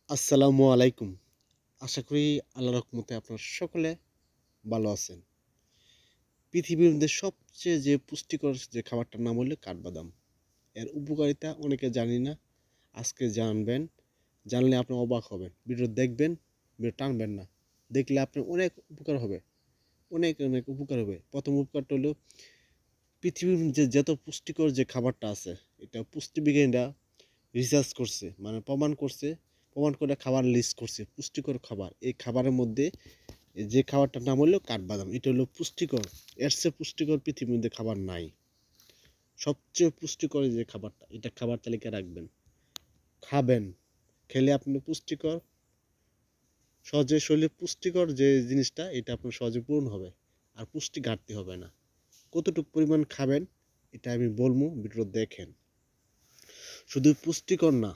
আসসালামু আলাইকুম। আশা করি আল্লাহর রহমতে আপনারা সকলে ভালো আছেন। পৃথিবীর মধ্যে সবচেয়ে যে পুষ্টিকর যে খাবারটার নাম হলো কাঠবাদাম। এর উপকারিতা অনেকে জানি না। আজকে জানবেন। জানলে আপনি অবাক হবেন। ভিডিও দেখবেন, ভিডিও টানবেন না। দেখলে আপনার অনেক উপকার হবে। অনেক উপকার হবে। প্রথম উপকারটা হলো পৃথিবীর যে যত পুষ্টিকর যে খাবারটা আছে, এটা পুষ্টিবিজ্ঞানীরা রিসার্চ করছে, মানে প্রমাণ করে খাবার লিস্ট করছে পুষ্টিকর খাবার। এই খাবারের মধ্যে যে খাবারটার নাম হলো কাঠবাদাম। এটা হলো পুষ্টিকর। এর চেয়ে পুষ্টিকর পৃথিবীর মধ্যে খাবার নাই। সবচেয়ে পুষ্টিকর যে খাবারটা, এটা খাবার তালিকায় রাখবেন, খাবেন। খেলে আপনি পুষ্টিকর, সহজে শরীরে পুষ্টিকর যে জিনিসটা, এটা আপনার সহজে পূরণ হবে। আর পুষ্টি ঘাটতি হবে না। কতটুকু পরিমাণ খাবেন এটা আমি বলবো, ভিডিও দেখেন। শুধু পুষ্টিকর না,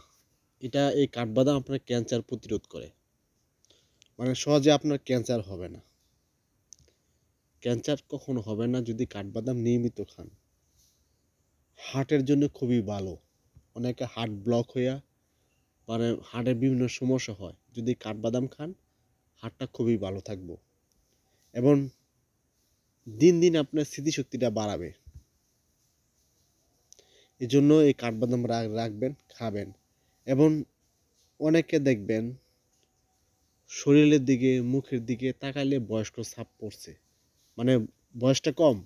এই কাঠবাদাম আপনার ক্যান্সার প্রতিরোধ করে। মানে সহজে আপনার ক্যান্সার হবে না। ক্যান্সার কখনো হবে না যদি কাঠবাদাম নিয়মিত খান। হার্টের জন্য খুবই ভালো। অনেকে হার্ট ব্লক হইয়া, মানে হার্টের বিভিন্ন সমস্যা হয়, যদি কাঠবাদাম খান হার্টটা খুবই ভালো থাকবো। এবং দিন দিন আপনার স্মৃতিশক্তিটা বাড়াবে। এই জন্য এই কাঠবাদাম রাখবেন, খাবেন। এবং অনেকে দেখবেন শরীরের দিকে, মুখের দিকে তাকাইলে বয়স্ক ছাপ পড়ছে। মানে বয়সটা কম,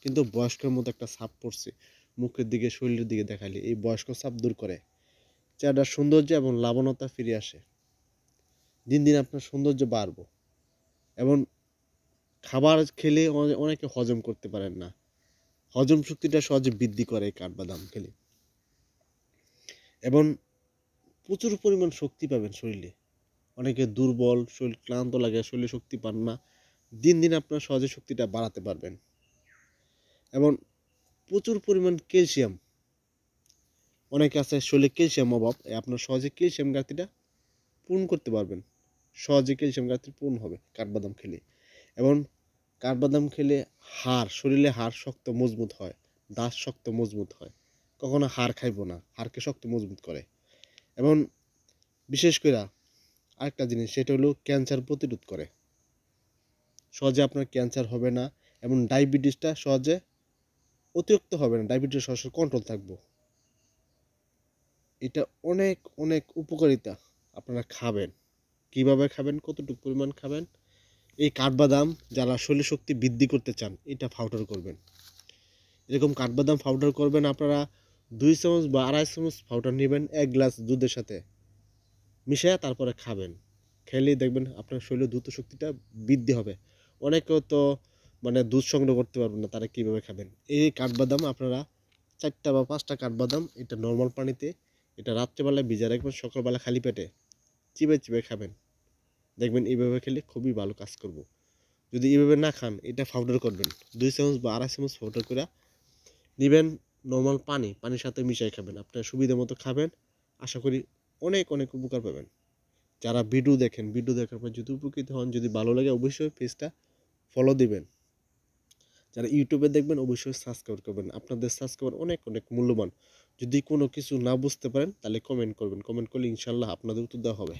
কিন্তু বয়স্কের মতো একটা ছাপ পড়ছে মুখের দিকে, শরীরের দিকে দেখালে এই বয়স্ক ছাপ দূর করে। চেহারার সৌন্দর্য এবং লাবণ্যতা ফিরে আসে। দিন দিন আপনার সৌন্দর্য বাড়বো। এবং খাবার খেলে অনেকে হজম করতে পারেন না, হজম শক্তিটা সহজে বৃদ্ধি করে এই কাঠবাদাম খেলে। এবং প্রচুর পরিমাণ শক্তি পাবেন শরীরে। অনেকে দুর্বল, শরীর ক্লান্ত লাগে, শরীরে শক্তি পান না। দিন দিন আপনার সহজে শক্তিটা বাড়াতে পারবেন। এবং প্রচুর পরিমাণ ক্যালসিয়াম, অনেকে আছে শরীরে ক্যালসিয়াম অভাব, আপনার সহজে ক্যালসিয়াম ঘাটতিটা পূরণ করতে পারবেন। সহজে ক্যালসিয়াম ঘাটতি পূরণ হবে কাঠবাদাম খেলে। এবং কাঠবাদাম খেলে শরীরে হাড় শক্ত মজবুত হয়, দাঁত শক্ত মজবুত হয়। কখনো হাড় খাইব না, হাড়কে শক্ত মজবুত করে। এবং বিশেষ করে আরেকটা জিনিস, সেটা হলো ক্যান্সার প্রতিরোধ করে। সহজে আপনার ক্যান্সার হবে না। এবং ডায়াবেটিসটা সহজে অতিরিক্ত হবে না, ডায়াবেটিস সহজে কন্ট্রোল থাকবো। এটা অনেক উপকারিতা। আপনারা খাবেন। কিভাবে খাবেন, কতটুকু পরিমাণ খাবেন? এই কাঠবাদাম যারা শরীর শক্তি বৃদ্ধি করতে চান, এটা পাউডার করবেন। এরকম কাঠবাদাম পাউডার করবেন আপনারা 2 চামচ বা 2.5 চামচ পাউডার নেবেন, 1 গ্লাস দুধের সাথে মিশিয়ে তারপরে খাবেন। খেলেই দেখবেন আপনার শরীরে দ্রুত শক্তিটা বৃদ্ধি হবে। অনেকেও তো মানে দুধ সংগ্রহ করতে পারবেন না, তারা কীভাবে খাবেন? এই কাঠবাদাম আপনারা 4টা বা 5টা কাঠবাদাম এটা নর্মাল পানিতে, এটা রাত্রেবেলায় ভিজিয়ে রাখবেন, সকালবেলা খালি পেটে চিবাই খাবেন। দেখবেন এইভাবে খেলে খুবই ভালো কাজ করব। যদি এইভাবে না খান, এটা পাউডার করবেন, 2 চামচ বা 2.5 চামচ পাউডার করে নেবেন। নর্মাল পানির সাথে মিশিয়ে খাবেন, আপনার সুবিধা মতো খাবেন। আশা করি অনেক উপকার পাবেন। যারা ভিডিও দেখেন, ভিডিও দেখার পর যদি উপকৃত হন, যদি ভালো লাগে, অবশ্যই পেজটা ফলো দিবেন। যারা ইউটিউবে দেখবেন অবশ্যই সাবস্ক্রাইব করবেন। আপনাদের সাবস্ক্রাইব অনেক মূল্যবান। যদি কোনো কিছু না বুঝতে পারেন তাহলে কমেন্ট করবেন, কমেন্ট করলে ইনশাল্লাহ আপনাদের উত্তর দেওয়া হবে।